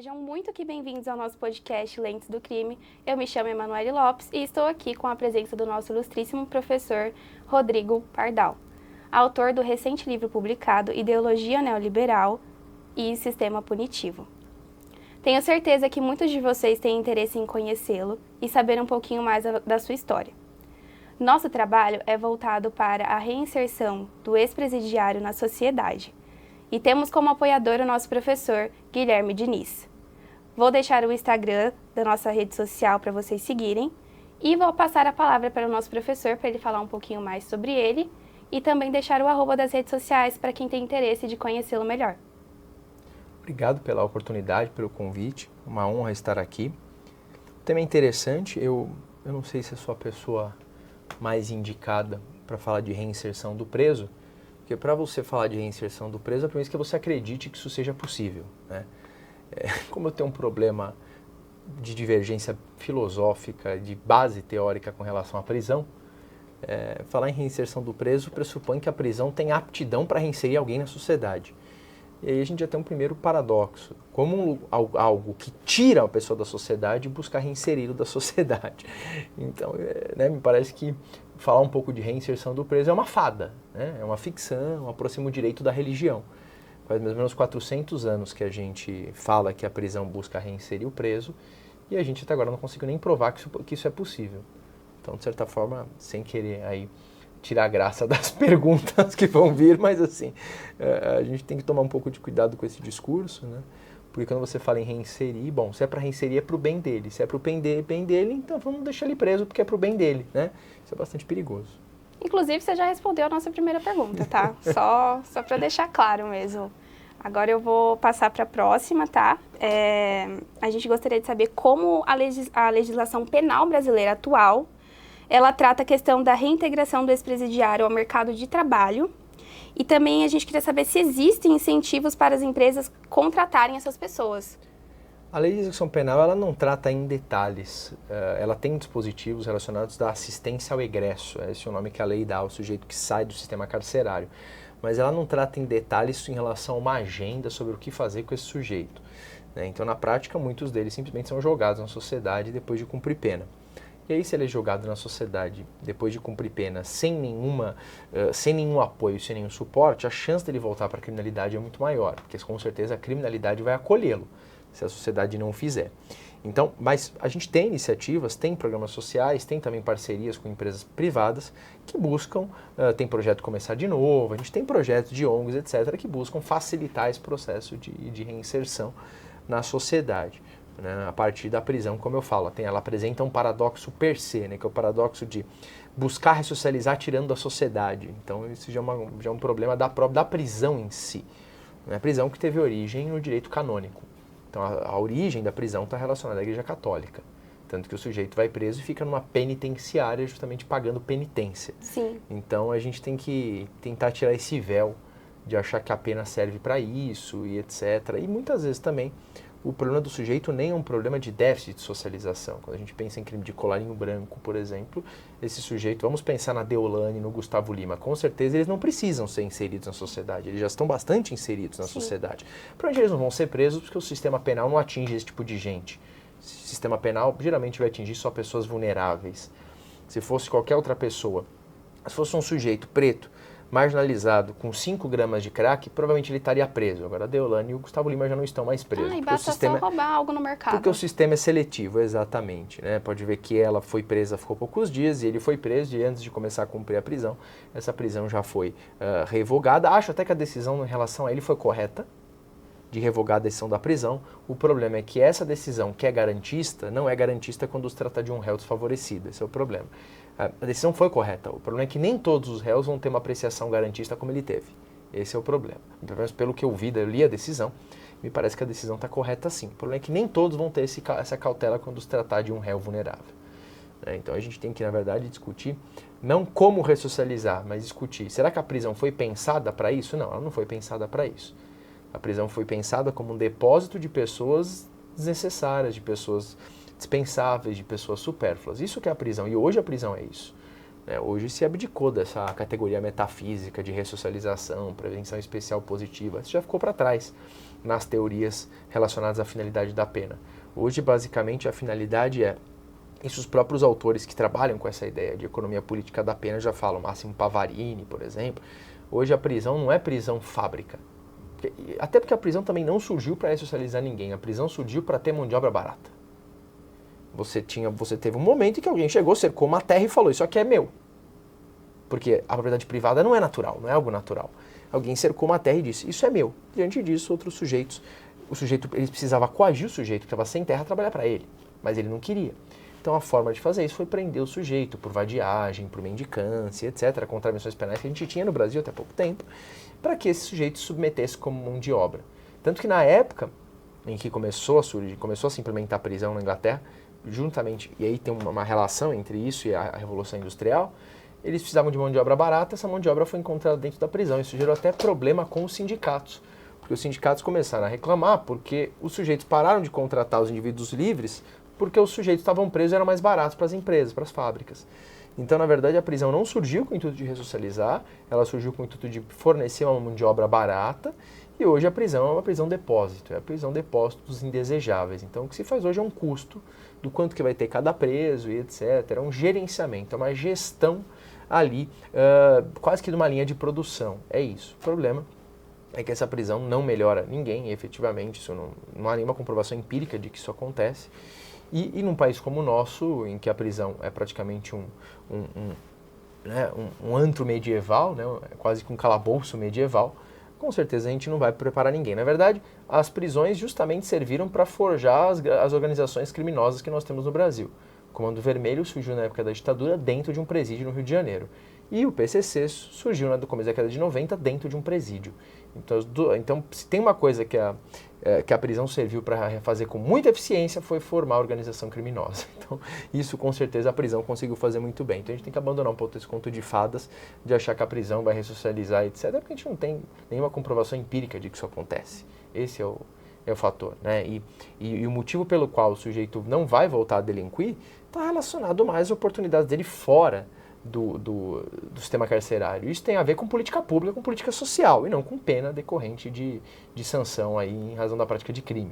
Sejam muito que bem-vindos ao nosso podcast Lentes do Crime. Eu me chamo Emanuele Lopes e estou aqui com a presença do nosso ilustríssimo professor Rodrigo Pardal, autor do recente livro publicado Ideologia Neoliberal e Sistema Punitivo. Tenho certeza que muitos de vocês têm interesse em conhecê-lo e saber um pouquinho mais da sua história. Nosso trabalho é voltado para a reinserção do ex-presidiário na sociedade. E temos como apoiador o nosso professor Guilherme Diniz. Vou deixar o Instagram da nossa rede social para vocês seguirem e vou passar a palavra para o nosso professor para ele falar um pouquinho mais sobre ele e também deixar o arroba das redes sociais para quem tem interesse de conhecê-lo melhor. Obrigado pela oportunidade, pelo convite, uma honra estar aqui. O tema é interessante, eu não sei se sou a pessoa mais indicada para falar de reinserção do preso, porque para você falar de reinserção do preso, a primeira é que você acredite que isso seja possível, né? Como eu tenho um problema de divergência filosófica, de base teórica com relação à prisão, falar em reinserção do preso pressupõe que a prisão tem aptidão para reinserir alguém na sociedade. E aí a gente já tem um primeiro paradoxo, como algo que tira a pessoa da sociedade e busca reinseri-lo da sociedade. Então, me parece que falar um pouco de reinserção do preso é uma fada, né? É uma ficção, aproxima o direito da religião. Faz mais ou menos 400 anos que a gente fala que a prisão busca reinserir o preso e a gente até agora não conseguiu nem provar que isso é possível. Então, de certa forma, sem querer aí tirar a graça das perguntas que vão vir, mas assim, a gente tem que tomar um pouco de cuidado com esse discurso, né? Porque quando você fala em reinserir, bom, se é para reinserir é para o bem dele, se é para o bem dele, então vamos deixar ele preso porque é para o bem dele, né? Isso é bastante perigoso. Inclusive, você já respondeu a nossa primeira pergunta, tá? Só para deixar claro mesmo. Agora eu vou passar para a próxima, tá? A gente gostaria de saber como a legislação penal brasileira atual ela trata a questão da reintegração do ex-presidiário ao mercado de trabalho e também a gente queria saber se existem incentivos para as empresas contratarem essas pessoas. A lei de execução penal ela não trata em detalhes, ela tem dispositivos relacionados à assistência ao egresso, esse é o nome que a lei dá ao sujeito que sai do sistema carcerário, mas ela não trata em detalhes em relação a uma agenda sobre o que fazer com esse sujeito, né? Então, na prática, muitos deles simplesmente são jogados na sociedade depois de cumprir pena. E aí, se ele é jogado na sociedade depois de cumprir pena sem nenhum apoio, sem nenhum suporte, a chance dele voltar para a criminalidade é muito maior, porque com certeza a criminalidade vai acolhê-lo, se a sociedade não o fizer. Então, mas a gente tem iniciativas, tem programas sociais, tem também parcerias com empresas privadas que buscam, tem projeto Começar de Novo, a gente tem projetos de ONGs, etc., que buscam facilitar esse processo de reinserção na sociedade. Né, a partir da prisão, como eu falo, ela apresenta um paradoxo per se, né, que é o paradoxo de buscar ressocializar tirando da sociedade. Então isso já é um problema da prisão em si. Né, a prisão que teve origem no direito canônico. Então a origem da prisão está relacionada à Igreja Católica. Tanto que o sujeito vai preso e fica numa penitenciária justamente pagando penitência. Sim. Então a gente tem que tentar tirar esse véu de achar que a pena serve para isso e etc. E muitas vezes também o problema do sujeito nem é um problema de déficit de socialização. Quando a gente pensa em crime de colarinho branco, por exemplo, esse sujeito, vamos pensar na Deolane, no Gustavo Lima, com certeza eles não precisam ser inseridos na sociedade, eles já estão bastante inseridos na sociedade. Provavelmente eles não vão ser presos porque o sistema penal não atinge esse tipo de gente. O sistema penal geralmente vai atingir só pessoas vulneráveis. Se fosse qualquer outra pessoa, se fosse um sujeito preto, marginalizado, com 5 gramas de crack, provavelmente ele estaria preso. Agora a Deolane e o Gustavo Lima já não estão mais presos. E basta só roubar algo no mercado. Porque o sistema é seletivo, exatamente. Né? Pode ver que ela foi presa, ficou poucos dias, e ele foi preso, e antes de começar a cumprir a prisão, essa prisão já foi revogada. Acho até que a decisão em relação a ele foi correta, de revogar a decisão da prisão. O problema é que essa decisão, que é garantista, não é garantista quando se trata de um réu desfavorecido. Esse é o problema. A decisão foi correta. O problema é que nem todos os réus vão ter uma apreciação garantista como ele teve. Esse é o problema. Pelo menos pelo que eu li a decisão, me parece que a decisão está correta sim. O problema é que nem todos vão ter essa cautela quando se tratar de um réu vulnerável. Então a gente tem que, na verdade, discutir não como ressocializar, mas discutir. Será que a prisão foi pensada para isso? Não, ela não foi pensada para isso. A prisão foi pensada como um depósito de pessoas desnecessárias, de pessoas dispensáveis, de pessoas supérfluas. Isso que é a prisão. E hoje a prisão é isso. né? Hoje se abdicou dessa categoria metafísica de ressocialização, prevenção especial positiva. Isso já ficou para trás nas teorias relacionadas à finalidade da pena. Hoje, basicamente, a finalidade é, isso os próprios autores que trabalham com essa ideia de economia política da pena já falam, Máximo Pavarini, por exemplo. Hoje a prisão não é prisão fábrica. Até porque a prisão também não surgiu para ressocializar ninguém, a prisão surgiu para ter mão de obra barata. Você teve um momento em que alguém chegou, cercou uma terra e falou, isso aqui é meu. Porque a propriedade privada não é natural, não é algo natural. Alguém cercou uma terra e disse, isso é meu. Diante disso, outros sujeitos, ele precisava coagir o sujeito que estava sem terra a trabalhar para ele, mas ele não queria. Então a forma de fazer isso foi prender o sujeito por vadiagem, por mendicância, etc., contravenções penais que a gente tinha no Brasil até pouco tempo, para que esse sujeito se submetesse como mão de obra. Tanto que na época em que começou a se implementar a prisão na Inglaterra, juntamente, e aí tem uma relação entre isso e a Revolução Industrial, eles precisavam de mão de obra barata, essa mão de obra foi encontrada dentro da prisão. Isso gerou até problema com os sindicatos, porque os sindicatos começaram a reclamar porque os sujeitos pararam de contratar os indivíduos livres porque os sujeitos estavam presos e eram mais baratos para as empresas, para as fábricas. Então, na verdade, a prisão não surgiu com o intuito de ressocializar, ela surgiu com o intuito de fornecer uma mão de obra barata, e hoje a prisão é uma prisão depósito, é a prisão depósito dos indesejáveis. Então, o que se faz hoje é um custo do quanto que vai ter cada preso e etc. É um gerenciamento, é uma gestão ali, quase que de uma linha de produção. É isso. O problema é que essa prisão não melhora ninguém, e efetivamente, isso não há nenhuma comprovação empírica de que isso acontece. E num país como o nosso, em que a prisão é praticamente um antro medieval, né, quase que um calabouço medieval, com certeza a gente não vai preparar ninguém. Na verdade, as prisões justamente serviram para forjar as organizações criminosas que nós temos no Brasil. O Comando Vermelho surgiu na época da ditadura dentro de um presídio no Rio de Janeiro. E o PCC surgiu no começo da década de 90 dentro de um presídio. Então, se tem uma coisa que a prisão serviu para fazer com muita eficiência, foi formar a organização criminosa. Então, isso com certeza a prisão conseguiu fazer muito bem. Então, a gente tem que abandonar um pouco esse conto de fadas, de achar que a prisão vai ressocializar, etc., porque a gente não tem nenhuma comprovação empírica de que isso acontece. Esse é o fator, né? E o motivo pelo qual o sujeito não vai voltar a delinquir está relacionado mais às oportunidades dele fora do sistema carcerário. Isso tem a ver com política pública, com política social, e não com pena decorrente de sanção aí em razão da prática de crime,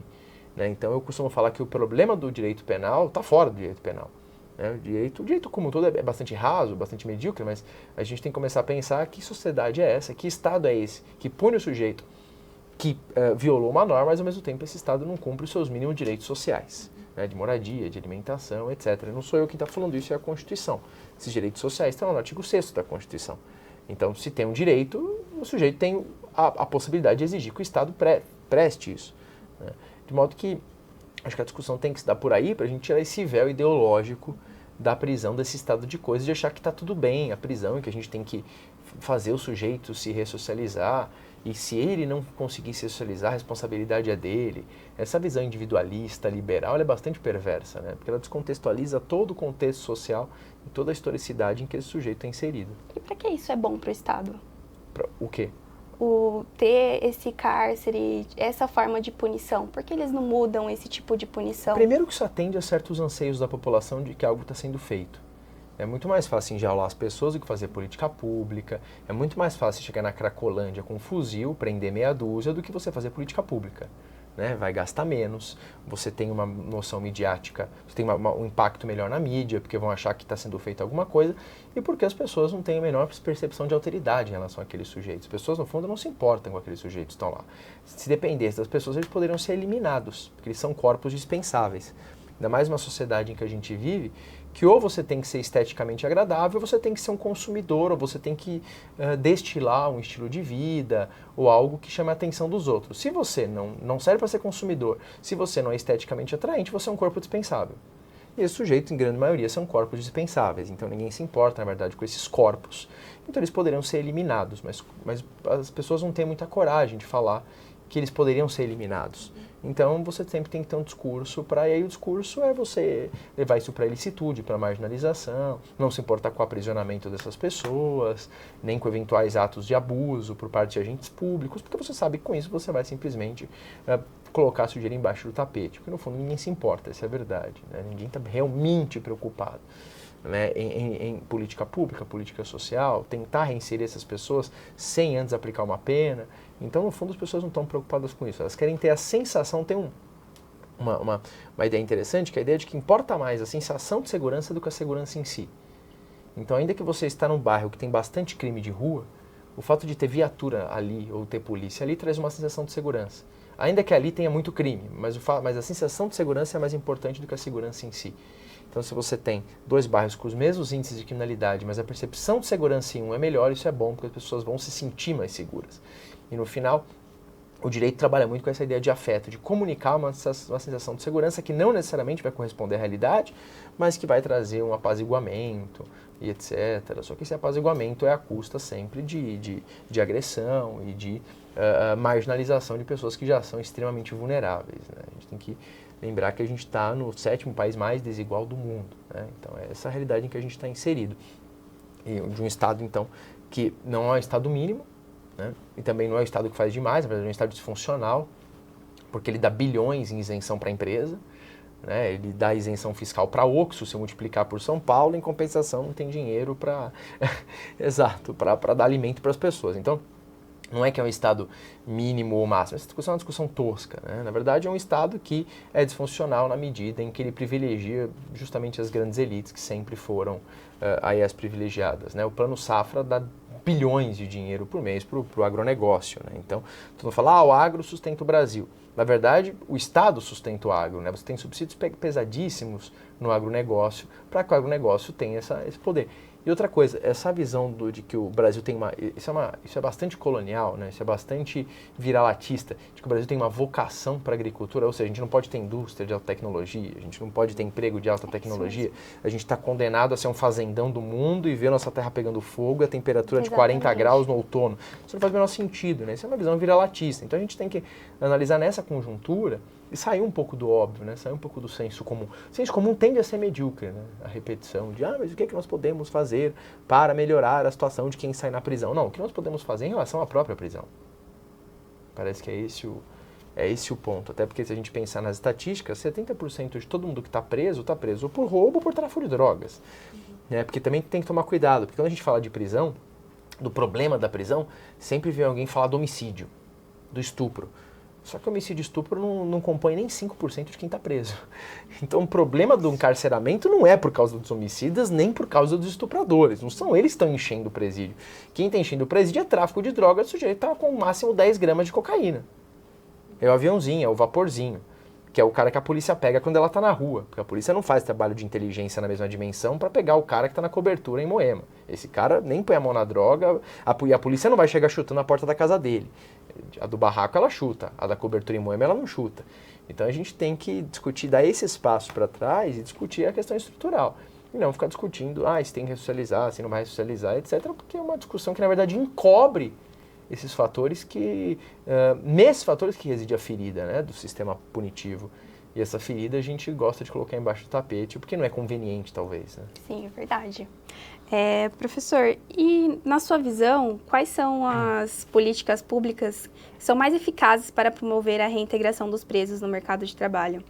né? Então eu costumo falar que o problema do direito penal está fora do direito penal, né? O direito como um todo é bastante raso, bastante medíocre, mas a gente tem que começar a pensar que sociedade é essa, que Estado é esse, que pune o sujeito que violou uma norma, mas ao mesmo tempo esse Estado não cumpre os seus mínimos direitos sociais, né, de moradia, de alimentação, etc. Não sou eu quem está falando isso, é a Constituição. Esses direitos sociais estão no artigo 6º da Constituição. Então, se tem um direito, o sujeito tem a possibilidade de exigir que o Estado preste isso, né? De modo que, acho que a discussão tem que se dar por aí para a gente tirar esse véu ideológico da prisão, desse estado de coisas, de achar que está tudo bem a prisão e que a gente tem que fazer o sujeito se ressocializar. E se ele não conseguir se socializar, a responsabilidade é dele. Essa visão individualista, liberal, ela é bastante perversa, né? Porque ela descontextualiza todo o contexto social e toda a historicidade em que esse sujeito é inserido. E para que isso é bom para o Estado? O quê? Ter esse cárcere, essa forma de punição. Por que eles não mudam esse tipo de punição? Primeiro que isso atende a certos anseios da população de que algo está sendo feito. É muito mais fácil enjaular as pessoas do que fazer política pública. É muito mais fácil chegar na Cracolândia com um fuzil, prender meia dúzia, do que você fazer política pública, né? Vai gastar menos, você tem uma noção midiática, você tem um impacto melhor na mídia, porque vão achar que está sendo feita alguma coisa, e porque as pessoas não têm a menor percepção de alteridade em relação àqueles sujeitos. As pessoas, no fundo, não se importam com aqueles sujeitos que estão lá. Se dependesse das pessoas, eles poderiam ser eliminados, porque eles são corpos dispensáveis. Ainda mais uma sociedade em que a gente vive, que ou você tem que ser esteticamente agradável, ou você tem que ser um consumidor, ou você tem que destilar um estilo de vida, ou algo que chame a atenção dos outros. Se você não serve para ser consumidor, se você não é esteticamente atraente, você é um corpo dispensável. E esses sujeitos, em grande maioria, são corpos dispensáveis, então ninguém se importa, na verdade, com esses corpos. Então eles poderiam ser eliminados, mas as pessoas não têm muita coragem de falar que eles poderiam ser eliminados. Então você sempre tem que ter um discurso e aí o discurso é você levar isso para a ilicitude, para a marginalização, não se importar com o aprisionamento dessas pessoas, nem com eventuais atos de abuso por parte de agentes públicos, porque você sabe que com isso você vai simplesmente colocar a sujeira embaixo do tapete, porque no fundo ninguém se importa, essa é a verdade, né? Ninguém está realmente preocupado. né, em política pública, política social, tentar reinserir essas pessoas sem antes aplicar uma pena. Então, no fundo, as pessoas não estão preocupadas com isso. Elas querem ter a sensação, tem uma ideia interessante, que é a ideia de que importa mais a sensação de segurança do que a segurança em si. Então, ainda que você está num bairro que tem bastante crime de rua, o fato de ter viatura ali ou ter polícia ali traz uma sensação de segurança. Ainda que ali tenha muito crime, mas a sensação de segurança é mais importante do que a segurança em si. Então, se você tem 2 bairros com os mesmos índices de criminalidade, mas a percepção de segurança em um é melhor, isso é bom, porque as pessoas vão se sentir mais seguras. E no final, o direito trabalha muito com essa ideia de afeto, de comunicar uma sensação de segurança que não necessariamente vai corresponder à realidade, mas que vai trazer um apaziguamento e etc. Só que esse apaziguamento é à custa sempre de agressão e de marginalização de pessoas que já são extremamente vulneráveis, né? A gente tem que lembrar que a gente está no 7º país mais desigual do mundo, né? Então é essa a realidade em que a gente está inserido. E de um Estado, então, que não é um Estado mínimo, né? E também não é um Estado que faz demais, na verdade é um Estado disfuncional, porque ele dá bilhões em isenção para a empresa, né? Ele dá isenção fiscal para Oxo, se multiplicar por São Paulo, em compensação não tem dinheiro para exato, para dar alimento para as pessoas. Então, não é que é um Estado mínimo ou máximo, essa discussão é uma discussão tosca, né? Na verdade, é um Estado que é disfuncional na medida em que ele privilegia justamente as grandes elites que sempre foram aí as privilegiadas, né? O Plano Safra dá bilhões de dinheiro por mês para o agronegócio, né? Então, todo mundo fala, o agro sustenta o Brasil. Na verdade, o Estado sustenta o agro, né? Você tem subsídios pesadíssimos no agronegócio para que o agronegócio tenha esse poder. E outra coisa, essa visão de que o Brasil tem isso é bastante colonial, né? Isso é bastante viralatista, de que o Brasil tem uma vocação para a agricultura, ou seja, a gente não pode ter indústria de alta tecnologia, a gente não pode ter emprego de alta tecnologia, a gente está condenado a ser um fazendão do mundo e ver nossa terra pegando fogo, a temperatura de 40 graus no outono. Isso não faz o menor sentido, né? Isso é uma visão viralatista. Então a gente tem que analisar nessa conjuntura e sair um pouco do óbvio, né? Sair um pouco do senso comum. O senso comum tende a ser medíocre, né? A repetição de, mas o que é que nós podemos fazer para melhorar a situação de quem sai na prisão? Não, o que nós podemos fazer em relação à própria prisão? Parece que é esse o ponto. Até porque se a gente pensar nas estatísticas, 70% de todo mundo que está preso por roubo ou por tráfico de drogas. Né? Porque também tem que tomar cuidado, porque quando a gente fala de prisão, do problema da prisão, sempre vem alguém falar do homicídio, do estupro. Só que o homicídio e estupro não compõe nem 5% de quem está preso. Então o problema do encarceramento não é por causa dos homicidas, nem por causa dos estupradores. Não são eles que estão enchendo o presídio. Quem está enchendo o presídio é tráfico de drogas, o sujeito está com no máximo 10 gramas de cocaína. É o aviãozinho, é o vaporzinho, que é o cara que a polícia pega quando ela está na rua. Porque a polícia não faz trabalho de inteligência na mesma dimensão para pegar o cara que está na cobertura em Moema. Esse cara nem põe a mão na droga, e a polícia não vai chegar chutando a porta da casa dele. A do barraco ela chuta, a da cobertura em Moema ela não chuta. Então a gente tem que discutir, dar esse espaço para trás e discutir a questão estrutural. E não ficar discutindo, se tem que ressocializar, se não vai ressocializar, etc. Porque é uma discussão que na verdade encobre esses fatores nesses fatores que reside a ferida, né, do sistema punitivo. E essa ferida a gente gosta de colocar embaixo do tapete, porque não é conveniente, talvez. Né? Sim, é verdade. Professor, e na sua visão, quais são as políticas públicas que são mais eficazes para promover a reintegração dos presos no mercado de trabalho?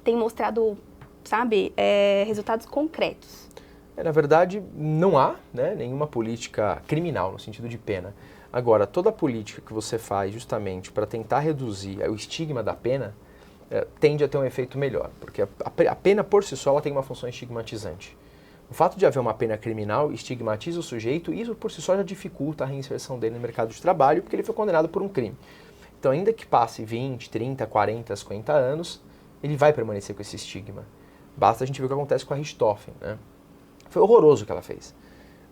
Tem mostrado, resultados concretos. Na verdade, não há, né, nenhuma política criminal, no sentido de pena. Agora, toda política que você faz justamente para tentar reduzir o estigma da pena, tende a ter um efeito melhor, porque a pena por si só ela tem uma função estigmatizante. O fato de haver uma pena criminal estigmatiza o sujeito e isso por si só já dificulta a reinserção dele no mercado de trabalho, porque ele foi condenado por um crime. Então, ainda que passe 20, 30, 40, 50 anos, ele vai permanecer com esse estigma. Basta a gente ver o que acontece com a Richthofen, né? Foi horroroso o que ela fez.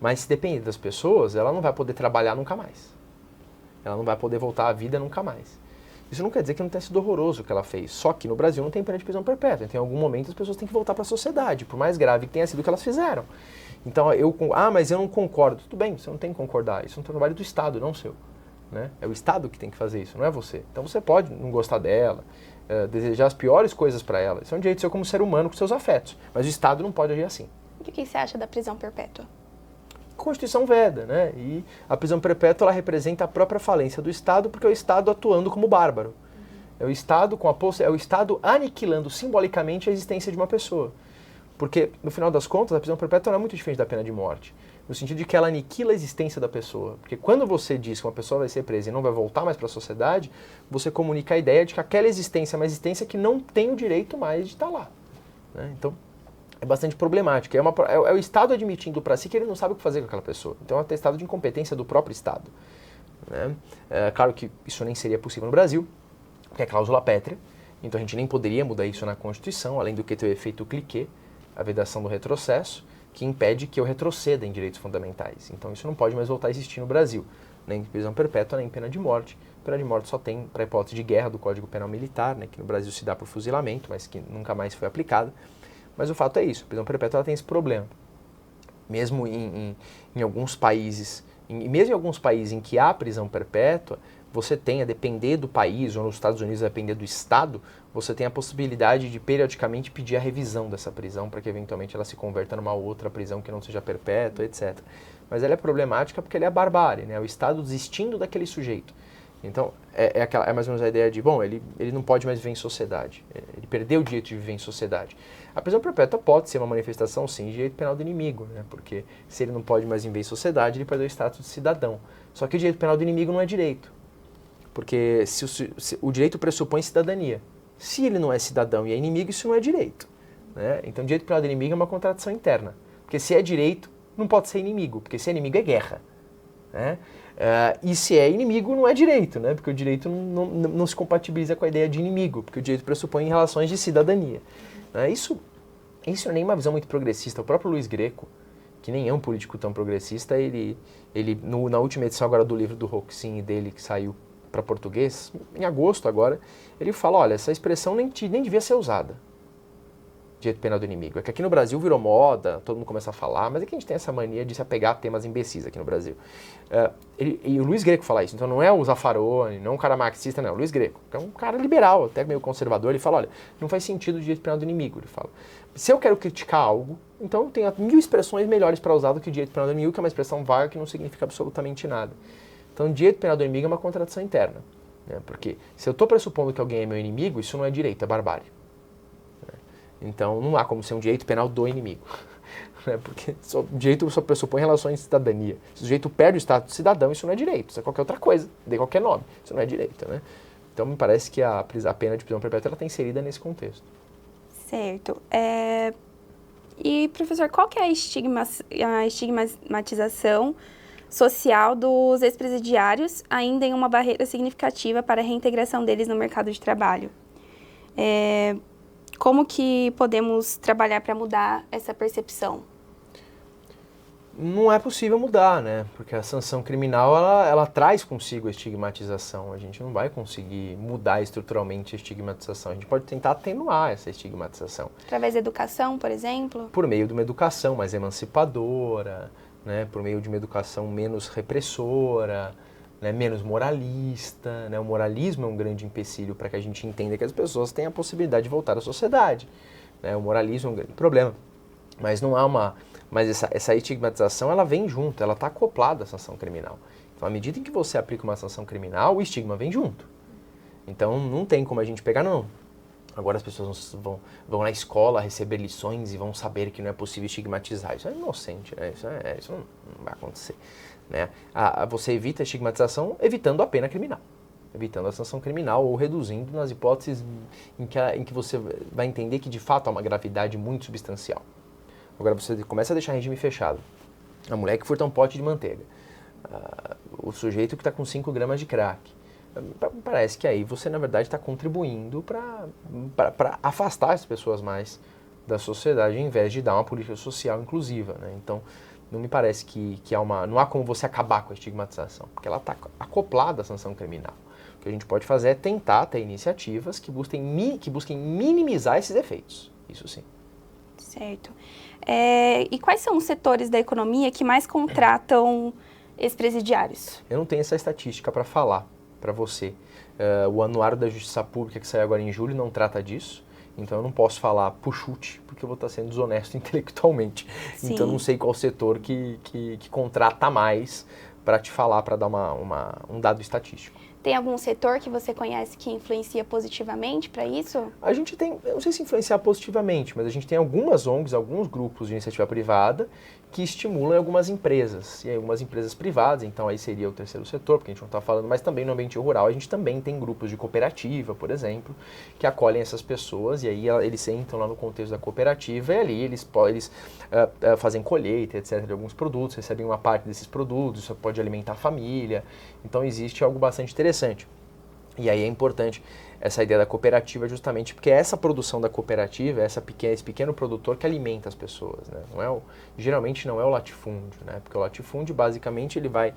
Mas se depender das pessoas, ela não vai poder trabalhar nunca mais. Ela não vai poder voltar à vida nunca mais. Isso não quer dizer que não tenha sido horroroso o que ela fez. Só que no Brasil não tem pena de prisão perpétua. Então, em algum momento as pessoas têm que voltar para a sociedade, por mais grave que tenha sido o que elas fizeram. Então, mas eu não concordo. Tudo bem, você não tem que concordar. Isso é um trabalho do Estado, não seu. Né? É o Estado que tem que fazer isso, não é você. Então você pode não gostar dela, desejar as piores coisas para ela. Isso é um direito seu como ser humano com seus afetos. Mas o Estado não pode agir assim. E o que você acha da prisão perpétua? A Constituição veda, né? E a prisão perpétua ela representa a própria falência do Estado, porque é o Estado atuando como bárbaro. É o Estado aniquilando simbolicamente a existência de uma pessoa. Porque, no final das contas, a prisão perpétua não é muito diferente da pena de morte. No sentido de que ela aniquila a existência da pessoa. Porque quando você diz que uma pessoa vai ser presa e não vai voltar mais para a sociedade, você comunica a ideia de que aquela existência é uma existência que não tem o direito mais de estar lá. Né? Então, é bastante problemático. É o Estado admitindo para si que ele não sabe o que fazer com aquela pessoa. Então, é um atestado de incompetência do próprio Estado. Né? Claro que isso nem seria possível no Brasil, porque é cláusula pétrea. Então, a gente nem poderia mudar isso na Constituição, além do que ter o efeito cliquet, a vedação do retrocesso, que impede que eu retroceda em direitos fundamentais. Então isso não pode mais voltar a existir no Brasil, nem prisão perpétua, nem pena de morte. Pena de morte só tem para a hipótese de guerra do Código Penal Militar, né, que no Brasil se dá por fuzilamento, mas que nunca mais foi aplicada. Mas o fato é isso, a prisão perpétua ela tem esse problema. Mesmo em alguns países, mesmo em alguns países em que há prisão perpétua, você tem, a depender do país, ou nos Estados Unidos, a depender do estado, você tem a possibilidade de periodicamente pedir a revisão dessa prisão para que eventualmente ela se converta numa outra prisão que não seja perpétua, etc. Mas ela é problemática porque ela é a barbárie, né? O Estado desistindo daquele sujeito. Então, é mais ou menos a ideia de, bom, ele não pode mais viver em sociedade, ele perdeu o direito de viver em sociedade. A prisão perpétua pode ser uma manifestação, sim, de direito penal do inimigo, né? Porque se ele não pode mais viver em sociedade, ele perdeu o status de cidadão. Só que o direito penal do inimigo não é direito. Porque se o direito pressupõe cidadania. Se ele não é cidadão e é inimigo, isso não é direito. Né? Então, o direito penal do inimigo é uma contradição interna. Porque se é direito, não pode ser inimigo. Porque se é inimigo, é guerra. Né? E se é inimigo, não é direito. Né? Porque o direito não se compatibiliza com a ideia de inimigo. Porque o direito pressupõe relações de cidadania. Né? Isso não é nem uma visão muito progressista. O próprio Luiz Greco, que nem é um político tão progressista, na última edição agora do livro do Roxin dele, que saiu para português, em agosto agora, ele fala, olha, essa expressão nem devia ser usada, direito penal do inimigo. É que aqui no Brasil virou moda, todo mundo começa a falar, mas é que a gente tem essa mania de se apegar a temas imbecis aqui no Brasil. E o Luiz Greco fala isso, então não é o Zaffaroni, não é um cara marxista, não, é o Luiz Greco, que é um cara liberal, até meio conservador, ele fala, olha, não faz sentido o direito penal do inimigo, ele fala. Se eu quero criticar algo, então eu tenho 1000 expressões melhores para usar do que o direito penal do inimigo, que é uma expressão vaga que não significa absolutamente nada. Então, o direito penal do inimigo é uma contradição interna. Né? Porque se eu estou pressupondo que alguém é meu inimigo, isso não é direito, é barbárie. Né? Então, não há como ser um direito penal do inimigo. Né? Porque o direito só pressupõe relações de cidadania. Se o sujeito perde o status de cidadão, isso não é direito. Isso é qualquer outra coisa, dê qualquer nome. Isso não é direito. Né? Então, me parece que a pena de prisão perpétua está inserida nesse contexto. Certo. E, professor, qual que é a estigmatização social dos ex-presidiários, ainda em uma barreira significativa para a reintegração deles no mercado de trabalho? Como que podemos trabalhar para mudar essa percepção? Não é possível mudar, né? Porque a sanção criminal, ela traz consigo a estigmatização. A gente não vai conseguir mudar estruturalmente a estigmatização. A gente pode tentar atenuar essa estigmatização. Através da educação, por exemplo? Por meio de uma educação mais emancipadora, né? Por meio de uma educação menos repressora, né? Menos moralista. Né? O moralismo é um grande empecilho para que a gente entenda que as pessoas têm a possibilidade de voltar à sociedade. Né? O moralismo é um grande problema. Mas não há essa estigmatização, ela vem junto, ela está acoplada à sanção criminal. Então, à medida em que você aplica uma sanção criminal, o estigma vem junto. Então, não tem como a gente pegar, não. Agora as pessoas vão na escola receber lições e vão saber que não é possível estigmatizar. Isso é inocente, né? Isso não vai acontecer. Né? Você evita a estigmatização evitando a pena criminal, evitando a sanção criminal ou reduzindo nas hipóteses em que você vai entender que de fato há uma gravidade muito substancial. Agora você começa a deixar regime fechado. A mulher que furta um pote de manteiga. O sujeito que está com 5 gramas de crack. Parece que aí você, na verdade, está contribuindo para afastar as pessoas mais da sociedade, ao invés de dar uma política social inclusiva. Né? Então, não me parece que não há como você acabar com a estigmatização, porque ela está acoplada à sanção criminal. O que a gente pode fazer é tentar ter iniciativas que busquem minimizar esses efeitos. Isso sim. Certo. E quais são os setores da economia que mais contratam ex-presidiários? Eu não tenho essa estatística para falar para você. O Anuário da Justiça Pública, que saiu agora em julho, não trata disso. Então eu não posso falar por chute, porque eu vou estar sendo desonesto intelectualmente. Sim. Então eu não sei qual setor que contrata mais para te falar, para dar um dado estatístico. Tem algum setor que você conhece que influencia positivamente para isso? A gente tem, eu não sei se influenciar positivamente, mas a gente tem algumas ONGs, alguns grupos de iniciativa privada que estimulam algumas empresas, e algumas empresas privadas, então aí seria o terceiro setor, porque a gente não está falando, mas também no ambiente rural a gente também tem grupos de cooperativa, por exemplo, que acolhem essas pessoas, e aí eles entram lá no contexto da cooperativa, e ali eles fazem colheita, etc., de alguns produtos, recebem uma parte desses produtos, isso pode alimentar a família, então existe algo bastante interessante. E aí é importante essa ideia da cooperativa justamente porque essa produção da cooperativa, esse pequeno produtor que alimenta as pessoas, né? Geralmente não é o latifúndio, né? Porque o latifúndio basicamente ele vai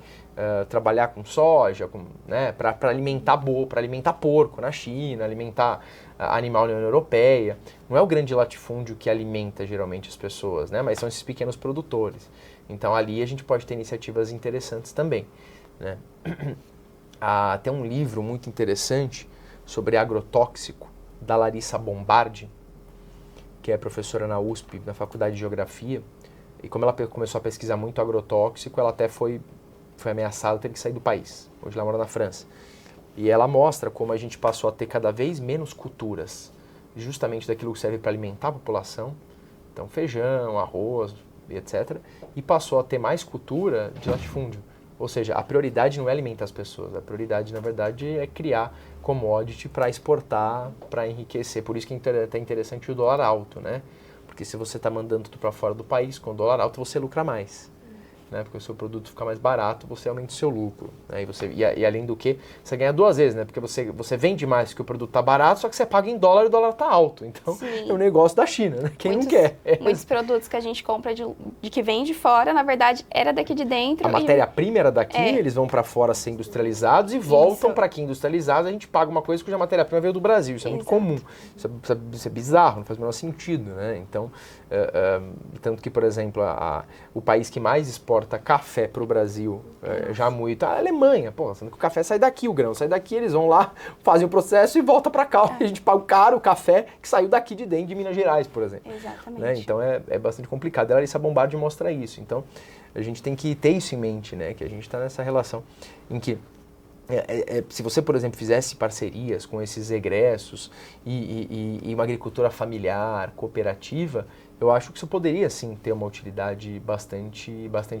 trabalhar com soja, né? Para alimentar porco na China, alimentar animal na União Europeia. Não é o grande latifúndio que alimenta geralmente as pessoas, né? Mas são esses pequenos produtores. Então ali a gente pode ter iniciativas interessantes também, né? Tem um livro muito interessante sobre agrotóxico, da Larissa Bombardi, que é professora na USP, na Faculdade de Geografia, e como ela começou a pesquisar muito agrotóxico, ela até foi ameaçada de ter que sair do país. Hoje ela mora na França. E ela mostra como a gente passou a ter cada vez menos culturas, justamente daquilo que serve para alimentar a população, então feijão, arroz, etc., e passou a ter mais cultura de latifúndio. Ou seja, a prioridade não é alimentar as pessoas, a prioridade, na verdade, é criar commodity para exportar, para enriquecer. Por isso que é até interessante o dólar alto, né? Porque se você está mandando tudo para fora do país, com o dólar alto, você lucra mais. Né? Porque o seu produto fica mais barato, você aumenta o seu lucro. Né? E além do que, você ganha duas vezes, né? Porque você vende mais que o produto está barato, só que você paga em dólar e o dólar está alto. Então, Sim. é um negócio da China, né? Quem não quer? Muitos produtos que a gente compra de que vem de fora, na verdade, era daqui de dentro. A matéria-prima era daqui, eles vão para fora ser industrializados e voltam para aqui industrializados, a gente paga uma coisa cuja matéria-prima veio do Brasil. Isso é muito comum. Isso é bizarro, não faz o menor sentido, né? Então, tanto que, por exemplo, o país que mais exporta café para o Brasil já muito, a Alemanha, pô, sendo que o café sai daqui, o grão sai daqui, eles vão lá, fazem o processo e volta para cá. E a gente paga caro o café que saiu daqui de dentro de Minas Gerais, por exemplo. Exatamente. Né? Então é bastante complicado. A Larissa Bombardi mostra isso. Então a gente tem que ter isso em mente, né? Que a gente está nessa relação em que se você, por exemplo, fizesse parcerias com esses egressos e uma agricultura familiar, cooperativa, eu acho que isso poderia, sim, ter uma utilidade bastante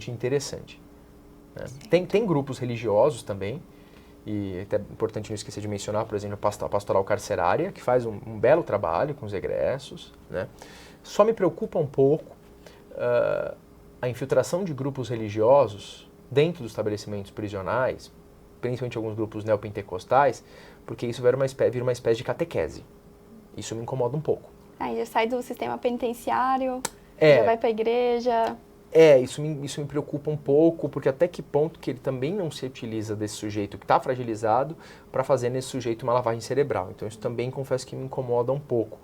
interessante. Né? Tem grupos religiosos também, e é até importante não esquecer de mencionar, por exemplo, a Pastoral Carcerária, que faz um belo trabalho com os egressos. Né? Só me preocupa um pouco a infiltração de grupos religiosos dentro dos estabelecimentos prisionais, principalmente alguns grupos neopentecostais, porque isso vira uma espécie de catequese. Isso me incomoda um pouco. Aí já sai do sistema penitenciário, já vai para a igreja. Isso me preocupa um pouco, porque até que ponto que ele também não se utiliza desse sujeito que está fragilizado para fazer nesse sujeito uma lavagem cerebral. Então isso também, confesso que me incomoda um pouco.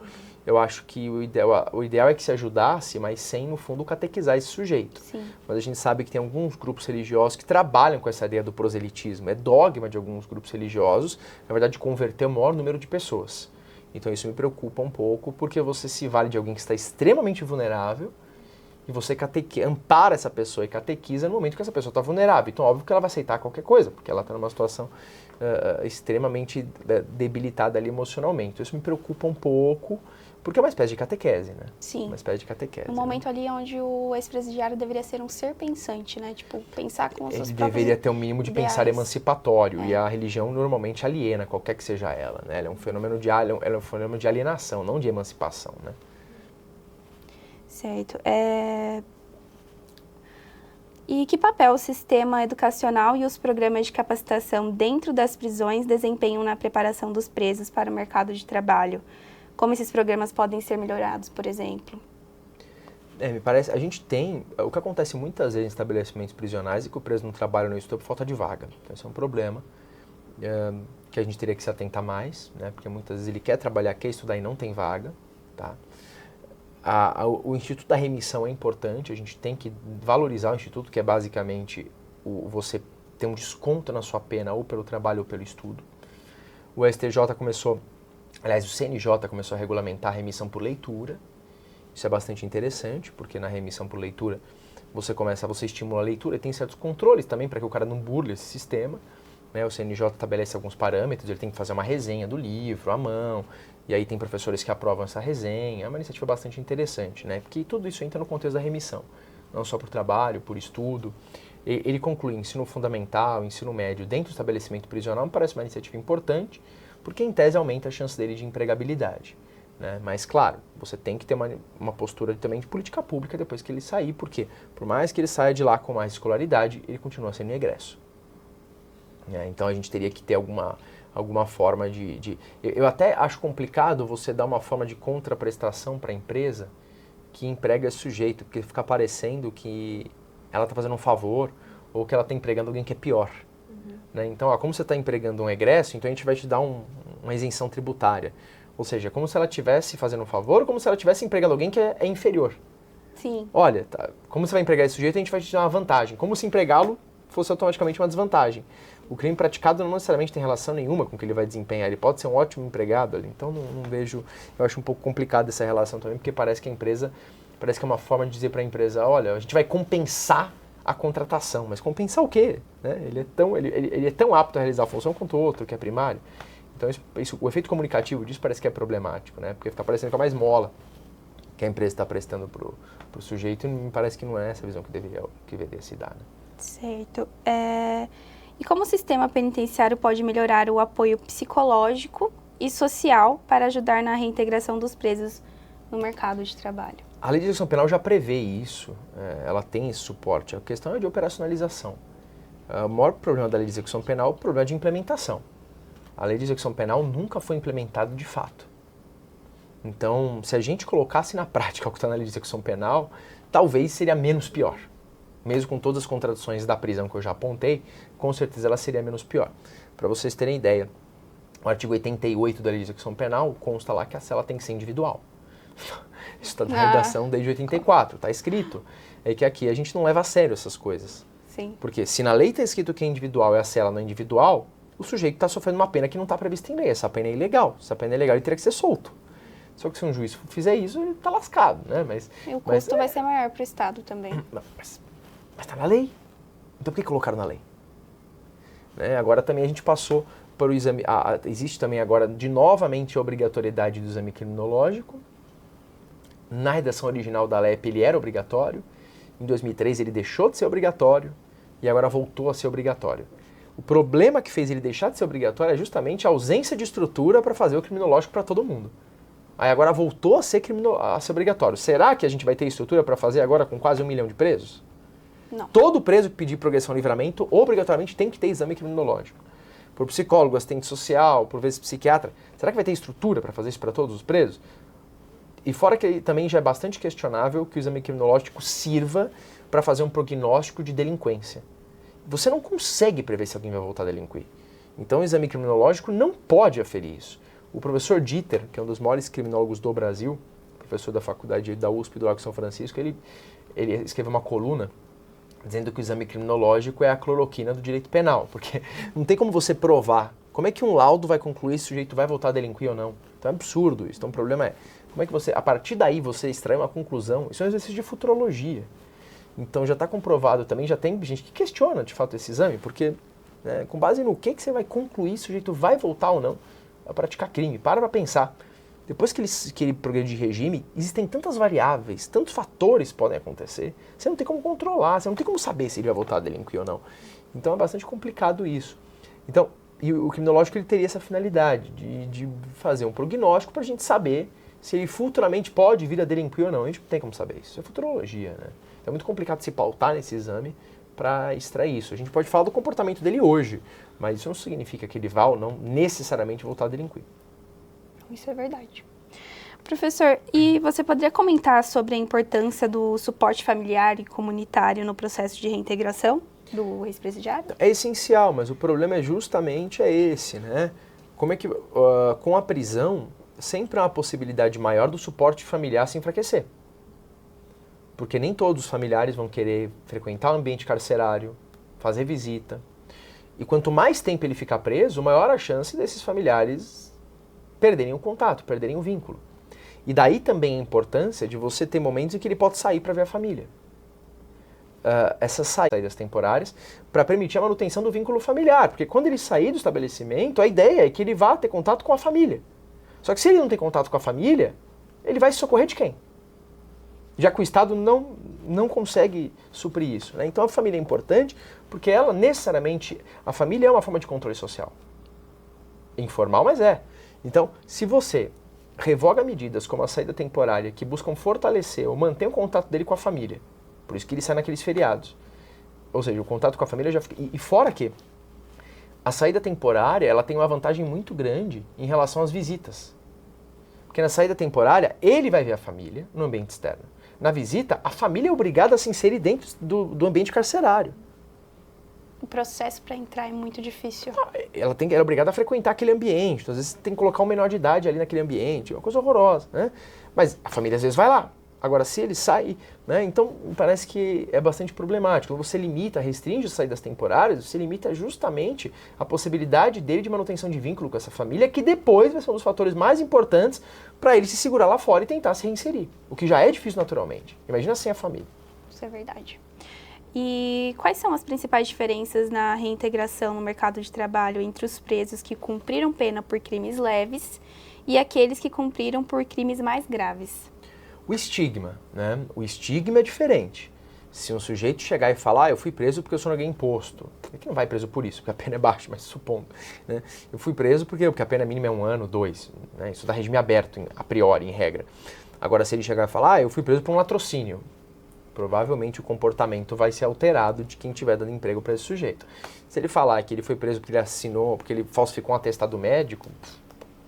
Eu acho que o ideal é que se ajudasse, mas sem, no fundo, catequizar esse sujeito. Sim. Mas a gente sabe que tem alguns grupos religiosos que trabalham com essa ideia do proselitismo. É dogma de alguns grupos religiosos, na verdade, converter o maior número de pessoas. Então isso me preocupa um pouco, porque você se vale de alguém que está extremamente vulnerável e você ampara essa pessoa e catequiza no momento que essa pessoa está vulnerável. Então, óbvio que ela vai aceitar qualquer coisa, porque ela está numa situação extremamente debilitada ali emocionalmente. Então, isso me preocupa um pouco, porque é uma espécie de catequese, né? Sim. Uma espécie de catequese. Um momento ali onde o ex-presidiário deveria ser um ser pensante, né? Tipo, pensar com os seus próprios Ele deveria ter um mínimo de ideais. pensar emancipatório, e a religião normalmente aliena, qualquer que seja ela, né? Ela é um fenômeno de alienação, não de emancipação, né? Certo. E que papel o sistema educacional e os programas de capacitação dentro das prisões desempenham na preparação dos presos para o mercado de trabalho? Como esses programas podem ser melhorados, por exemplo? Me parece, a gente tem, o que acontece muitas vezes em estabelecimentos prisionais é que o preso não trabalha no estudo por falta de vaga. Então esse é um problema que a gente teria que se atentar mais, né? Porque muitas vezes ele quer trabalhar, quer estudar e não tem vaga, tá? O Instituto da Remissão é importante, a gente tem que valorizar o Instituto, que é basicamente você ter um desconto na sua pena ou pelo trabalho ou pelo estudo. O STJ começou, aliás, o CNJ começou a regulamentar a remissão por leitura. Isso é bastante interessante, porque na remissão por leitura você estimula a leitura, e tem certos controles também para que o cara não burle esse sistema. Né? O CNJ estabelece alguns parâmetros, ele tem que fazer uma resenha do livro, à mão, e aí tem professores que aprovam essa resenha. É uma iniciativa bastante interessante, né? Porque tudo isso entra no contexto da remissão, não só por trabalho, por estudo. Ele conclui ensino fundamental, ensino médio dentro do estabelecimento prisional, me parece uma iniciativa importante, porque em tese aumenta a chance dele de empregabilidade. Né? Mas, claro, você tem que ter uma postura também de política pública depois que ele sair, porque por mais que ele saia de lá com mais escolaridade, ele continua sendo egresso. Então a gente teria que ter alguma forma de... Eu até acho complicado você dar uma forma de contraprestação para a empresa que emprega esse sujeito, porque fica parecendo que ela está fazendo um favor ou que ela está empregando alguém que é pior. Né? Então, como você está empregando um egresso, então a gente vai te dar uma isenção tributária. Ou seja, como se ela estivesse fazendo um favor ou como se ela estivesse empregando alguém que é inferior. Sim. Olha, como você vai empregar esse sujeito, a gente vai te dar uma vantagem. Como se empregá-lo fosse automaticamente uma desvantagem. O crime praticado não necessariamente tem relação nenhuma com o que ele vai desempenhar. Ele pode ser um ótimo empregado ali. Então, não vejo... Eu acho um pouco complicado essa relação também, porque parece que a empresa... Parece que é uma forma de dizer para a empresa, olha, a gente vai compensar a contratação. Mas compensar o quê? Né? Ele é tão apto a realizar a função quanto o outro, que é primário. Então, o efeito comunicativo disso parece que é problemático, né? Porque está parecendo que é mais mola que a empresa está prestando para o sujeito, e me parece que não é essa a visão que deveria se dar. Né? Certo. E como o sistema penitenciário pode melhorar o apoio psicológico e social para ajudar na reintegração dos presos no mercado de trabalho? A lei de execução penal já prevê isso, ela tem esse suporte. A questão é de operacionalização. O maior problema da lei de execução penal é o problema de implementação. A lei de execução penal nunca foi implementada de fato. Então, se a gente colocasse na prática o que está na lei de execução penal, talvez seria menos pior. Mesmo com todas as contradições da prisão que eu já apontei, com certeza ela seria menos pior. Para vocês terem ideia, o artigo 88 da lei de execução penal consta lá que a cela tem que ser individual. Isso está na redação desde 84, está escrito. É que aqui a gente não leva a sério essas coisas. Sim. Porque se na lei está escrito que é individual e a cela não é individual, o sujeito está sofrendo uma pena que não está prevista em lei. Essa pena é ilegal. Se a pena é ilegal, ele teria que ser solto. Só que se um juiz fizer isso, ele está lascado, né? E o custo vai ser maior para o Estado também. Mas está na lei. Então por que colocaram na lei? Né? Agora também a gente passou para o exame... existe também agora, novamente, a obrigatoriedade do exame criminológico. Na redação original da LEP ele era obrigatório. Em 2003 ele deixou de ser obrigatório e agora voltou a ser obrigatório. O problema que fez ele deixar de ser obrigatório é justamente a ausência de estrutura para fazer o criminológico para todo mundo. Aí agora voltou a ser obrigatório. Será que a gente vai ter estrutura para fazer agora com quase 1 milhão de presos? Não. Todo preso que pedir progressão e livramento, obrigatoriamente tem que ter exame criminológico. Por psicólogo, assistente social, por vezes psiquiatra. Será que vai ter estrutura para fazer isso para todos os presos? E fora que também já é bastante questionável que o exame criminológico sirva para fazer um prognóstico de delinquência. Você não consegue prever se alguém vai voltar a delinquir. Então o exame criminológico não pode aferir isso. O professor Dieter, que é um dos maiores criminólogos do Brasil, professor da faculdade da USP do Lago São Francisco, ele escreveu uma coluna dizendo que o exame criminológico é a cloroquina do direito penal, porque não tem como você provar. Como é que um laudo vai concluir se o sujeito vai voltar a delinquir ou não? Então é absurdo isso. Então o problema é, como é que você, a partir daí você extrai uma conclusão? Isso é um exercício de futurologia. Então já está comprovado também, já tem gente que questiona de fato esse exame, porque com base no que você vai concluir se o sujeito vai voltar ou não a praticar crime. Para pensar. Depois que ele progride de regime, existem tantas variáveis, tantos fatores podem acontecer, você não tem como controlar, você não tem como saber se ele vai voltar a delinquir ou não. Então é bastante complicado isso. Então, e o criminológico ele teria essa finalidade de fazer um prognóstico para a gente saber se ele futuramente pode vir a delinquir ou não. A gente não tem como saber isso. Isso é futurologia, né? Então é muito complicado se pautar nesse exame para extrair isso. A gente pode falar do comportamento dele hoje, mas isso não significa que ele vá ou não necessariamente voltar a delinquir. Isso é verdade. Professor, e você poderia comentar sobre a importância do suporte familiar e comunitário no processo de reintegração do ex-presidiário? É essencial, mas o problema é justamente esse, né? Como é que, com a prisão, sempre há uma possibilidade maior do suporte familiar se enfraquecer. Porque nem todos os familiares vão querer frequentar o ambiente carcerário, fazer visita. E quanto mais tempo ele ficar preso, maior a chance desses familiares perderem o contato, perderem o vínculo. E daí também a importância de você ter momentos em que ele pode sair para ver a família. essas saídas temporárias para permitir a manutenção do vínculo familiar. Porque quando ele sair do estabelecimento, a ideia é que ele vá ter contato com a família. Só que se ele não tem contato com a família, ele vai se socorrer de quem? Já que o Estado não consegue suprir isso. Né? Então a família é importante porque ela necessariamente, a família é uma forma de controle social. Informal, mas é. Então, se você revoga medidas como a saída temporária que buscam fortalecer ou manter o contato dele com a família, por isso que ele sai naqueles feriados, ou seja, o contato com a família já fica... E fora que a saída temporária ela tem uma vantagem muito grande em relação às visitas. Porque na saída temporária, ele vai ver a família no ambiente externo. Na visita, a família é obrigada a se inserir dentro do ambiente carcerário. O processo para entrar é muito difícil. Ela é obrigada a frequentar aquele ambiente. Então, às vezes tem que colocar um menor de idade ali naquele ambiente. É uma coisa horrorosa, né? Mas a família às vezes vai lá. Agora, se ele sai, né? Então parece que é bastante problemático. Quando você limita, restringe as saídas temporárias, você limita justamente a possibilidade dele de manutenção de vínculo com essa família, que depois vai ser um dos fatores mais importantes para ele se segurar lá fora e tentar se reinserir. O que já é difícil naturalmente. Imagina sem a família. Isso é verdade. E quais são as principais diferenças na reintegração no mercado de trabalho entre os presos que cumpriram pena por crimes leves e aqueles que cumpriram por crimes mais graves? O estigma, né? O estigma é diferente. Se um sujeito chegar e falar, eu fui preso porque eu sou alguém imposto. Ele não vai preso por isso, porque a pena é baixa, mas supondo. Né? Eu fui preso porque a pena mínima é 1 ano, 2. Né? Isso dá regime aberto, a priori, em regra. Agora, se ele chegar e falar, eu fui preso por um latrocínio, provavelmente o comportamento vai ser alterado de quem estiver dando emprego para esse sujeito. Se ele falar que ele foi preso porque ele assinou, porque ele falsificou um atestado médico,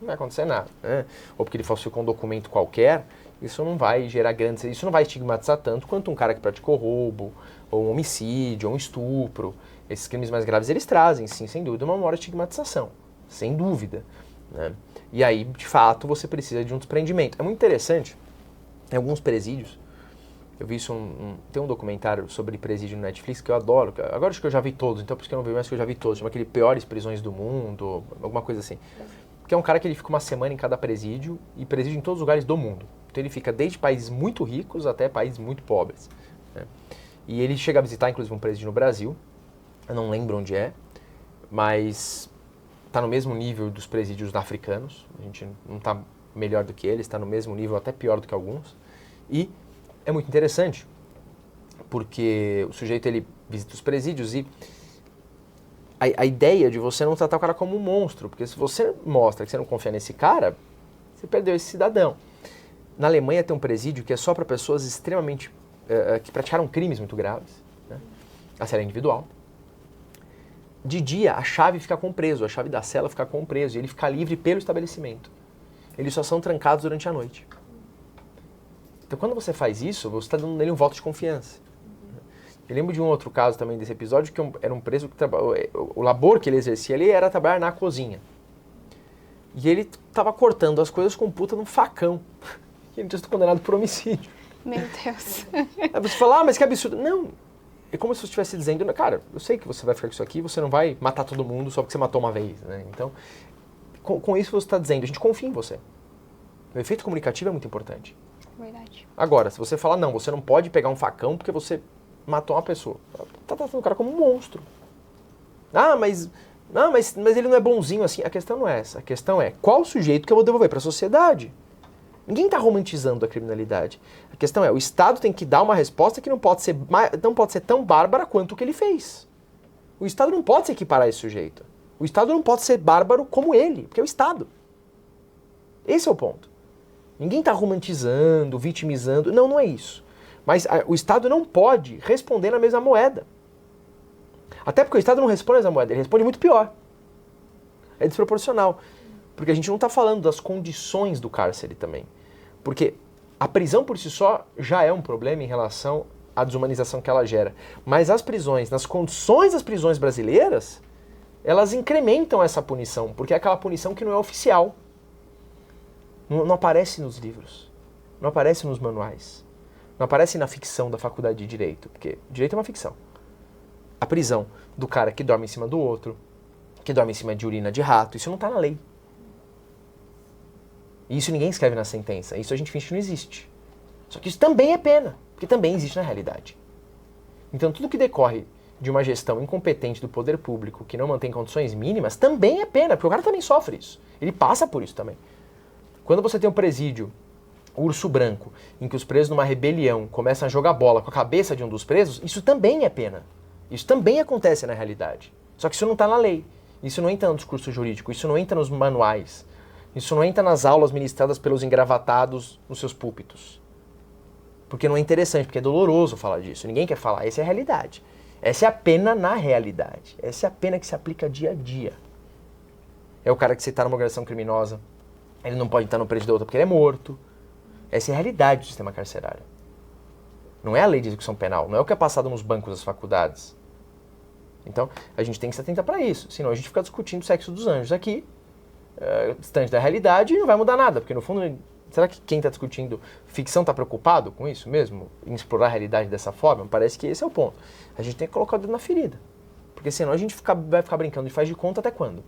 não vai acontecer nada. Né? Ou porque ele falsificou um documento qualquer, isso não vai gerar grandes... Isso não vai estigmatizar tanto quanto um cara que praticou roubo, ou um homicídio, ou um estupro. Esses crimes mais graves, eles trazem, sim, sem dúvida, uma maior estigmatização. Sem dúvida. Né? E aí, de fato, você precisa de um desprendimento. É muito interessante, em alguns presídios, eu vi isso, tem um documentário sobre presídio no Netflix que eu adoro. Agora acho que eu já vi todos, então por isso que eu não vi mais, que eu já vi todos. Chama aquele Piores Prisões do Mundo, alguma coisa assim. Que é um cara que ele fica uma semana em cada presídio, e presídio em todos os lugares do mundo. Então ele fica desde países muito ricos até países muito pobres. Né? E ele chega a visitar, inclusive, um presídio no Brasil. Eu não lembro onde é, mas está no mesmo nível dos presídios africanos. A gente não está melhor do que eles, está no mesmo nível, até pior do que alguns. E é muito interessante, porque o sujeito ele visita os presídios e a ideia de você não tratar o cara como um monstro, porque se você mostra que você não confia nesse cara, você perdeu esse cidadão. Na Alemanha tem um presídio que é só para pessoas extremamente... que praticaram crimes muito graves. Né? A cela é individual. De dia, a chave fica com o preso, a chave da cela fica com o preso, e ele fica livre pelo estabelecimento. Eles só são trancados durante a noite. Então, quando você faz isso, você está dando nele um voto de confiança. Eu lembro de um outro caso também desse episódio, que era um preso que o labor que ele exercia ali era trabalhar na cozinha. E ele estava cortando as coisas com puta num facão. E ele tinha sido condenado por homicídio. Meu Deus. Aí você fala, mas que absurdo. Não, é como se você estivesse dizendo, cara, eu sei que você vai ficar com isso aqui, você não vai matar todo mundo só porque você matou uma vez. Né? Então, com isso você está dizendo, a gente confia em você. O efeito comunicativo é muito importante. Verdade. Agora, se você falar, não, você não pode pegar um facão porque você matou uma pessoa. Tá tratando o cara como um monstro. Mas ele não é bonzinho assim. A questão não é essa. A questão é, qual sujeito que eu vou devolver para a sociedade? Ninguém está romantizando a criminalidade. A questão é, o Estado tem que dar uma resposta que não pode ser tão bárbara quanto o que ele fez. O Estado não pode se equiparar a esse sujeito. O Estado não pode ser bárbaro como ele, porque é o Estado. Esse é o ponto. Ninguém está romantizando, vitimizando. Não é isso. Mas o Estado não pode responder na mesma moeda. Até porque o Estado não responde na mesma moeda, ele responde muito pior. É desproporcional. Porque a gente não está falando das condições do cárcere também. Porque a prisão por si só já é um problema em relação à desumanização que ela gera. Mas as prisões, nas condições das prisões brasileiras, elas incrementam essa punição, porque é aquela punição que não é oficial. Não aparece nos livros, não aparece nos manuais, não aparece na ficção da faculdade de Direito, porque Direito é uma ficção. A prisão do cara que dorme em cima do outro, que dorme em cima de urina de rato, isso não está na lei. E isso ninguém escreve na sentença, isso a gente finge que não existe. Só que isso também é pena, porque também existe na realidade. Então, tudo que decorre de uma gestão incompetente do poder público, que não mantém condições mínimas, também é pena, porque o cara também sofre isso. Ele passa por isso também. Quando você tem um presídio, o Urso Branco, em que os presos numa rebelião começam a jogar bola com a cabeça de um dos presos, isso também é pena. Isso também acontece na realidade. Só que isso não está na lei. Isso não entra no discurso jurídico, isso não entra nos manuais. Isso não entra nas aulas ministradas pelos engravatados nos seus púlpitos. Porque não é interessante, porque é doloroso falar disso. Ninguém quer falar. Essa é a realidade. Essa é a pena na realidade. Essa é a pena que se aplica dia a dia. É o cara que você está numa organização criminosa, ele não pode estar no presídio da outra porque ele é morto. Essa é a realidade do sistema carcerário. Não é a lei de execução penal, não é o que é passado nos bancos das faculdades. Então, a gente tem que se atentar para isso. Senão a gente fica discutindo o sexo dos anjos aqui, distante da realidade, e não vai mudar nada. Porque no fundo, será que quem está discutindo ficção está preocupado com isso mesmo? Em explorar a realidade dessa forma? Parece que esse é o ponto. A gente tem que colocar o dedo na ferida. Porque senão a gente vai ficar brincando de faz de conta até quando?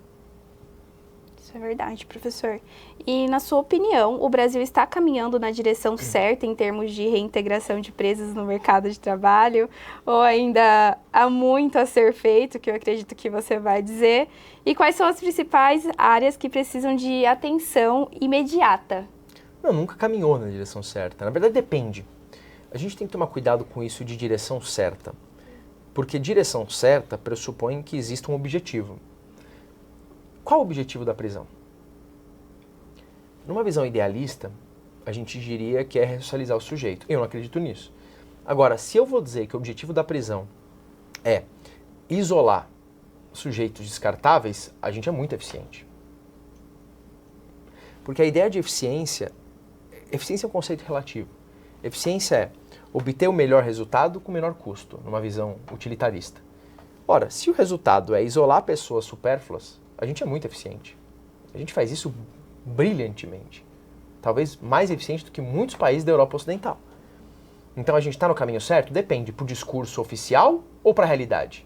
Isso é verdade, professor. E, na sua opinião, o Brasil está caminhando na direção certa em termos de reintegração de presos no mercado de trabalho? Ou ainda há muito a ser feito, que eu acredito que você vai dizer? E quais são as principais áreas que precisam de atenção imediata? Não, nunca caminhou na direção certa. Na verdade, depende. A gente tem que tomar cuidado com isso de direção certa. Porque direção certa pressupõe que exista um objetivo. Qual o objetivo da prisão? Numa visão idealista, a gente diria que é ressocializar o sujeito. Eu não acredito nisso. Agora, se eu vou dizer que o objetivo da prisão é isolar sujeitos descartáveis, a gente é muito eficiente. Porque a ideia de eficiência é um conceito relativo. Eficiência é obter o melhor resultado com o menor custo, numa visão utilitarista. Ora, se o resultado é isolar pessoas supérfluas, a gente é muito eficiente. A gente faz isso brilhantemente. Talvez mais eficiente do que muitos países da Europa Ocidental. Então a gente está no caminho certo? Depende, para o discurso oficial ou para a realidade?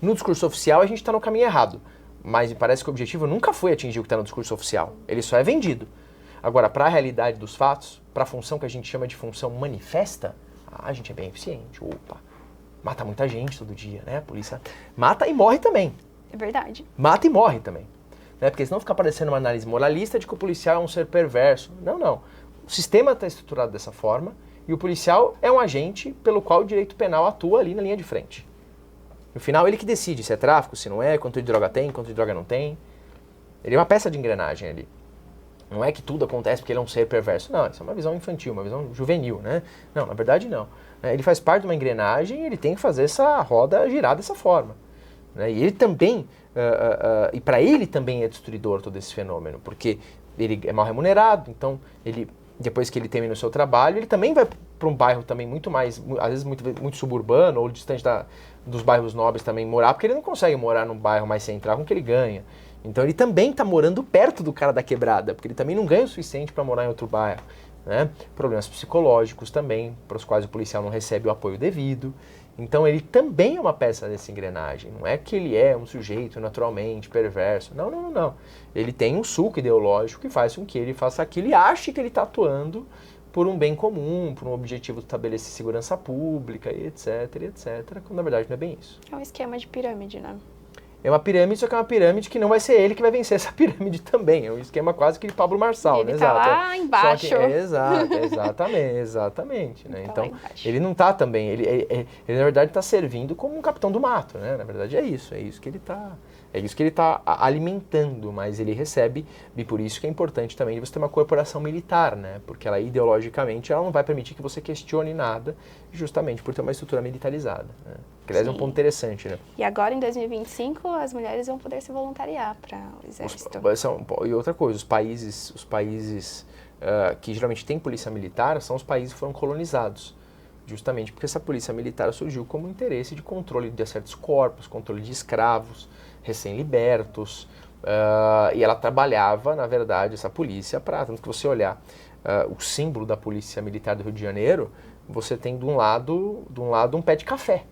No discurso oficial a gente está no caminho errado. Mas me parece que o objetivo nunca foi atingir o que está no discurso oficial. Ele só é vendido. Agora, para a realidade dos fatos, para a função que a gente chama de função manifesta, a gente é bem eficiente. Opa, mata muita gente todo dia, né? A polícia mata e morre também. É verdade. Mata e morre também. Né? Porque senão fica parecendo uma análise moralista de que o policial é um ser perverso. Não, não. O sistema está estruturado dessa forma e o policial é um agente pelo qual o direito penal atua ali na linha de frente. No final, ele que decide se é tráfico, se não é, quanto de droga tem, quanto de droga não tem. Ele é uma peça de engrenagem ali. Não é que tudo acontece porque ele é um ser perverso. Não, isso é uma visão infantil, uma visão juvenil, né? Não, na verdade não. Ele faz parte de uma engrenagem e ele tem que fazer essa roda girar dessa forma. Né? E ele também, e para ele também é destruidor todo esse fenômeno, porque ele é mal remunerado, então ele, depois que ele termina o seu trabalho, ele também vai para um bairro também muito mais, às vezes muito suburbano ou distante dos bairros nobres também morar, porque ele não consegue morar num bairro mais central com o que ele ganha. Então ele também está morando perto do cara da quebrada, porque ele também não ganha o suficiente para morar em outro bairro. Né? Problemas psicológicos também, para os quais o policial não recebe o apoio devido. Então ele também é uma peça dessa engrenagem. Não é que ele é um sujeito naturalmente perverso. Não, não, não. Ele tem um suco ideológico que faz com que ele faça aquilo e ache que ele está atuando por um bem comum, por um objetivo de estabelecer segurança pública, e etc, quando na verdade não é bem isso. É um esquema de pirâmide, né? É uma pirâmide, só que é uma pirâmide que não vai ser ele que vai vencer essa pirâmide também. É um esquema quase que de Pablo Marçal, ele né? Tá lá embaixo. Só que, exatamente. Né? Então, ele não está também, ele na verdade está servindo como um capitão do mato, né? Na verdade é isso que ele está alimentando, mas ele recebe, e por isso que é importante também você ter uma corporação militar, né? Porque ela ideologicamente ela não vai permitir que você questione nada, justamente por ter uma estrutura militarizada, né? Que aliás é um ponto interessante, né? E agora, em 2025, as mulheres vão poder se voluntariar para o exército. E outra coisa, os países que geralmente têm polícia militar são os países que foram colonizados. Justamente porque essa polícia militar surgiu como interesse de controle de certos corpos, controle de escravos, recém-libertos. E ela trabalhava, na verdade, essa polícia, tanto que você olhar o símbolo da polícia militar do Rio de Janeiro, você tem de um lado um pé de café.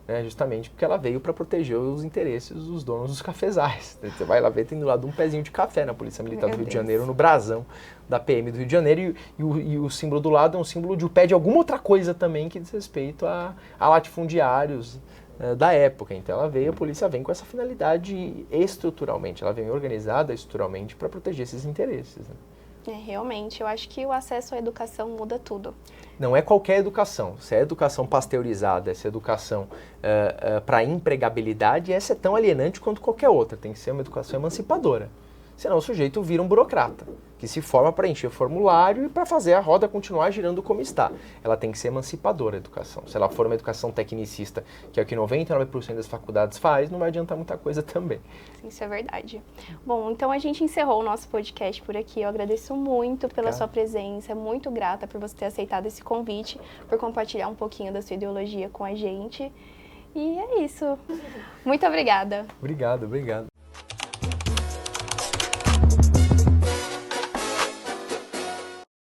né, justamente porque ela veio para proteger os interesses dos donos dos cafezais. Você vai lá ver, tem do lado um pezinho de café na Polícia Militar do Rio de Janeiro, no brasão da PM do Rio de Janeiro, e o símbolo do lado é um símbolo de um pé de alguma outra coisa também que diz respeito a latifundiários da época. Então a polícia vem com essa finalidade estruturalmente, ela vem organizada estruturalmente para proteger esses interesses. Né? Realmente, eu acho que o acesso à educação muda tudo. Não é qualquer educação. Se é educação pasteurizada, se é educação para empregabilidade, essa é tão alienante quanto qualquer outra. Tem que ser uma educação emancipadora. Senão o sujeito vira um burocrata, que se forma para encher formulário e para fazer a roda continuar girando como está. Ela tem que ser emancipadora, a educação. Se ela for uma educação tecnicista, que é o que 99% das faculdades faz, não vai adiantar muita coisa também. Isso é verdade. Bom, então a gente encerrou o nosso podcast por aqui. Eu agradeço muito pela sua presença, muito grata por você ter aceitado esse convite, por compartilhar um pouquinho da sua ideologia com a gente. E é isso. Muito obrigada. Obrigado.